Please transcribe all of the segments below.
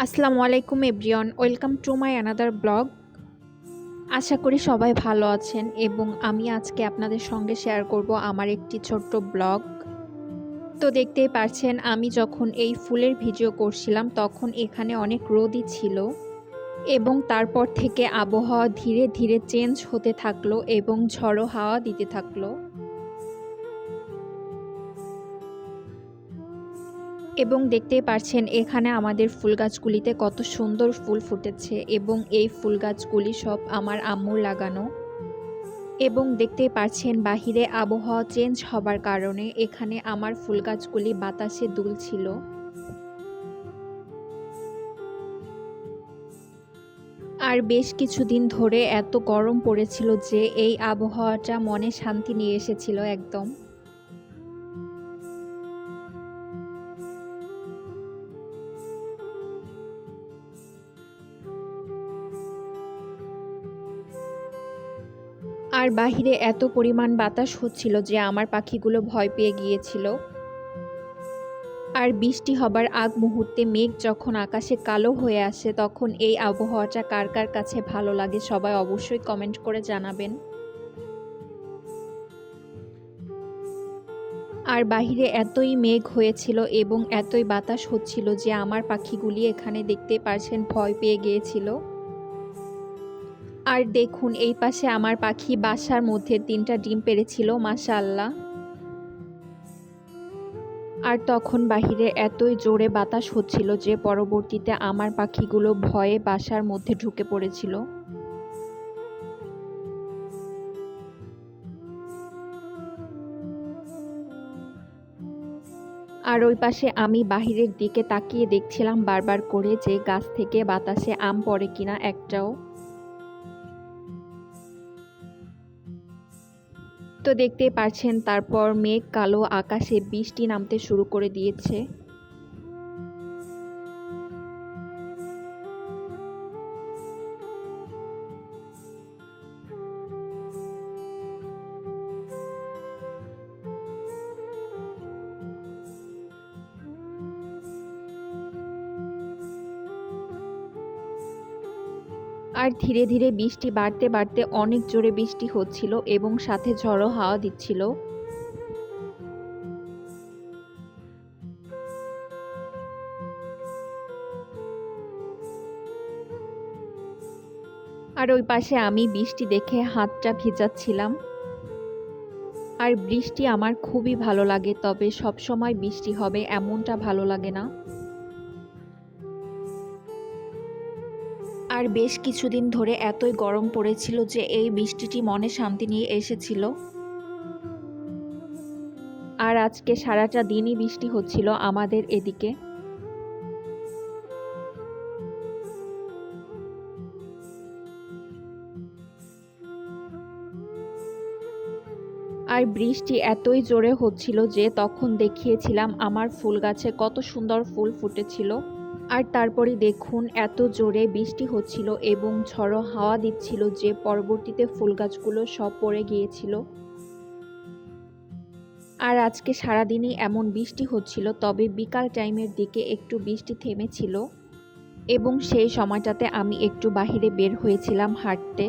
আসসালামু আলাইকুম everyone, welcome to my another blog. আশা করি সবাই ভালো আছেন এবং আমি আজকে আপনাদের সঙ্গে শেয়ার করব আমার একটি ছোট্ট ব্লগ। তো দেখতেই পারছেন, আমি যখন এই ফুলের ভিডিও করছিলাম তখন এখানে অনেক রোদই ছিল এবং তারপর থেকে আবহাওয়া ধীরে ধীরে চেঞ্জ হতে থাকলো এবং ঝড়ো হাওয়া দিতে থাকলো। এবং দেখতেই পারছেন এখানে আমাদের ফুল গাছগুলিতে কত সুন্দর ফুল ফুটেছে এবং এই ফুল গাছগুলি সব আমার আম্মুর লাগানো। এবং দেখতেই পারছেন বাহিরে আবহাওয়া চেঞ্জ হবার কারণে এখানে আমার ফুল গাছগুলি বাতাসে দুলছিল। আর বেশ কিছুদিন ধরে এত গরম পড়েছিল যে এই আবহাওয়াটা মনে শান্তি নিয়ে এসেছিল একদম। আর বাহিরে এত পরিমাণ বাতাস হচ্ছিল যে আমার পাখিগুলো ভয় পেয়ে গিয়েছিল। আর বৃষ্টি হবার আগ মুহূর্তে মেঘ যখন আকাশে কালো হয়ে আসে তখন এই আবহাওয়াটা কার কার কাছে ভালো লাগে সবাই অবশ্যই কমেন্ট করে জানাবেন। আর বাহিরে এতই মেঘ হয়েছিল এবং এতই বাতাস হচ্ছিল যে আমার পাখিগুলি এখানে দেখতে পারছেন ভয় পেয়ে গিয়েছিল। আর দেখুন এই পাশে আমার পাখি বাসার মধ্যে 3টা ডিম পেড়েছিল, মাশাআল্লাহ। আর তখন বাহিরে এতই জোরে বাতাস হচ্ছিল যে পরবর্তীতে আমার পাখিগুলো ভয়ে বাসার মধ্যে ঢুকে পড়েছিল। আর ওই পাশে আমি বাহিরের দিকে তাকিয়ে দেখছিলাম বারবার করে যে গাছ থেকে বাতাসে আম পড়ে কিনা একটাও। তো দেখতেই পারছেন তারপর মেঘ কালো, আকাশে বৃষ্টি নামতে শুরু করে দিয়েছে। আর ধীরে ধীরে বৃষ্টি বাড়তে বাড়তে অনেক জোরে বৃষ্টি হচ্ছিল এবং সাথে ঝড়ো হাওয়া দিচ্ছিল। আর ওই পাশে আমি বৃষ্টি দেখে হাতটা ভিজাচ্ছিলাম। আর বৃষ্টি আমার খুবই ভালো লাগে, তবে সব সময় বৃষ্টি হবে এমনটা ভালো লাগে না। আর বেশ কিছুদিন ধরে এতই গরম পড়েছিল যে এই বৃষ্টিটি মনে শান্তি নিয়ে এসেছিল। আর আজকে সারাটা দিনই বৃষ্টি হচ্ছিল আমাদের এদিকে। আর বৃষ্টি এতই জোরে হচ্ছিল যে তখন দেখিয়েছিলাম আমার ফুল গাছে কত সুন্দর ফুল ফুটেছিল। আর তারপরে দেখুন এত জোরে বৃষ্টি হচ্ছিল এবং ঝড়ো হাওয়া দিচ্ছিল যে পরবর্তীতে ফুল গাছগুলো সব পড়ে গিয়েছিল। আর আজকে সারাদিনই এমন বৃষ্টি হচ্ছিল, তবে বিকাল টাইমের দিকে একটু বৃষ্টি থেমেছিল এবং সেই সময়টাতে আমি একটু বাহিরে বের হয়েছিলাম হাঁটতে।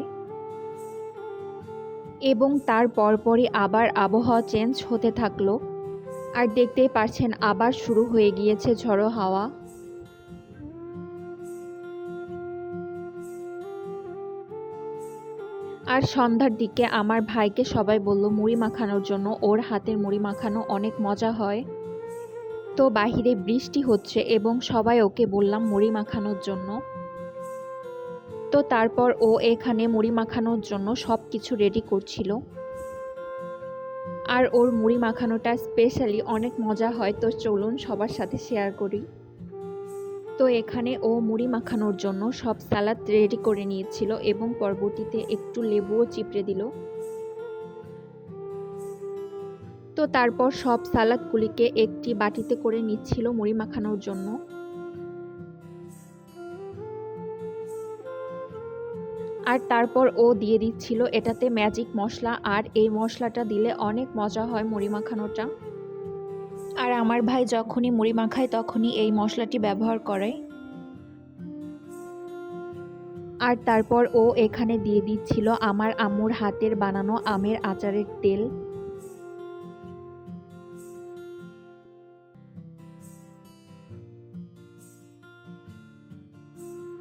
এবং তার পরপরই আবার আবহাওয়া চেঞ্জ হতে থাকলো। আর দেখতেই পারছেন আবার শুরু হয়ে গিয়েছে ঝড়ো হাওয়া। আর সন্ধ্যার দিকে আমার ভাইকে সবাই বলল মুড়ি মাখানোর জন্য, ওর হাতের মুড়ি মাখানো অনেক মজা হয়। তো বাহিরে বৃষ্টি হচ্ছে এবং সবাই ওকে বললাম মুড়ি মাখানোর জন্য। তো তারপর ও এখানে মুড়ি মাখানোর জন্য সব কিছু রেডি করছিল। আর ওর মুড়ি মাখানোটা স্পেশালি অনেক মজা হয়, তো চলুন সবার সাথে শেয়ার করি। তো এখানে ও মুড়ি মাখানোর জন্য সব সালাদ রেডি করে নিয়েছিল এবং পরবর্তীতে একটু লেবুও চিপড়ে দিল। তো তারপর সব সালাদগুলিকে একটি বাটিতে করে নিচ্ছিল মুড়ি মাখানোর জন্য। আর তারপর ও দিয়ে দিচ্ছিল এটাতে ম্যাজিক মশলা, আর এই মশলাটা দিলে অনেক মজা হয় মুড়ি মাখানোটা। আর আমার ভাই যখনই মুড়ি মাখায় তখনই এই মশলাটি ব্যবহার করে। আর তারপর ও এখানে দিয়ে দিচ্ছিল আমার আম্মুর হাতের বানানো আমের আচারের তেল।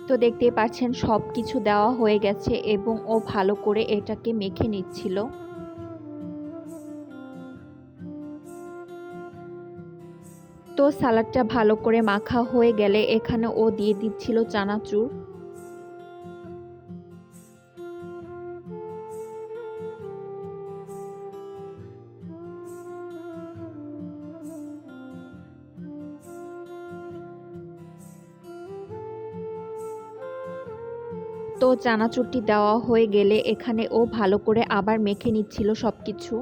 তো দেখতেই পাচ্ছেন সব কিছু দেওয়া হয়ে গেছে এবং ও ভালো করে এটাকে মেখে নিচ্ছিল। তো সালাডটা ভালো করে মাখা হয়ে গেলে এখানে ও দিয়ে দিচ্ছিল চানাচুর। তো চানাচুরটি দেওয়া হয়ে গেলে এখানে ও ভালো করে আবার মেখে নিচ্ছিল সবকিছু।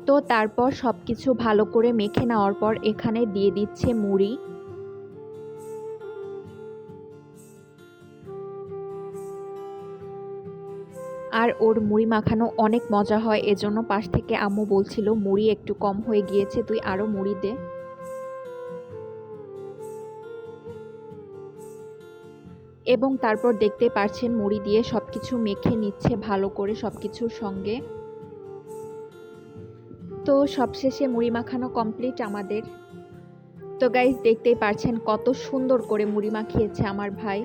তো তারপর সবকিছু ভালো করে মেখে নেওয়ার পর এখানে দিয়ে দিচ্ছে মুড়ি। আর ওর মুড়ি মাখানো অনেক মজা হয়, এজন্য পাশ থেকে আম্মু বলছিল মুড়ি একটু কম হয়ে গিয়েছে, তুই আরো মুড়ি দে। এবং তারপর দেখতে পাচ্ছেন মুড়ি দিয়ে সবকিছু মেখে নিচ্ছে ভালো করে সবকিছুর সঙ্গে। তো সবশেষে মুড়ি মাখানো কমপ্লিট আমাদের। তো গাইস দেখতেই পাচ্ছেন কত সুন্দর করে মুড়ি মাখিয়েছে আমার ভাই।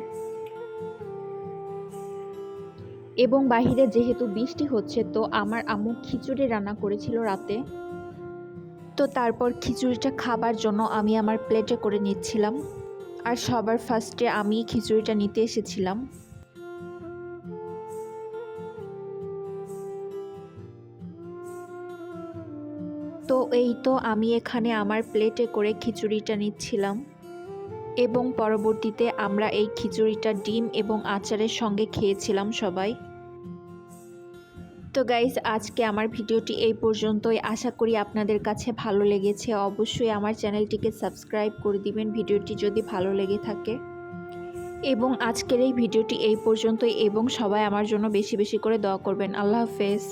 এবং বাহিরে যেহেতু বৃষ্টি হচ্ছে তো আমার আম্মু খিচুড়ি রান্না করেছিল রাতে। তো তারপর খিচুড়িটা খাবার জন্য আমি আমার প্লেটে করে নিচ্ছিলাম। আর সবার ফার্স্টে আমি খিচুড়িটা নিতে এসেছিলাম। তো এই তো আমি এখানে আমার প্লেটে করে খিচুড়িটা নিচ্ছিলাম এবং পরবর্তীতে আমরা এই খিচুড়িটা ডিম এবং আচারের সঙ্গে খেয়েছিলাম সবাই। তো গাইস আজকে আমার ভিডিওটি এই পর্যন্তই। আশা করি আপনাদের কাছে ভালো লেগেছে। অবশ্যই আমার চ্যানেলটিকে সাবস্ক্রাইব করে দিবেন ভিডিওটি যদি ভালো লেগে থাকে। এবং আজকের এই ভিডিওটি এই পর্যন্তই এবং সবাই আমার জন্য বেশি বেশি করে দোয়া করবেন। আল্লাহ হাফেজ।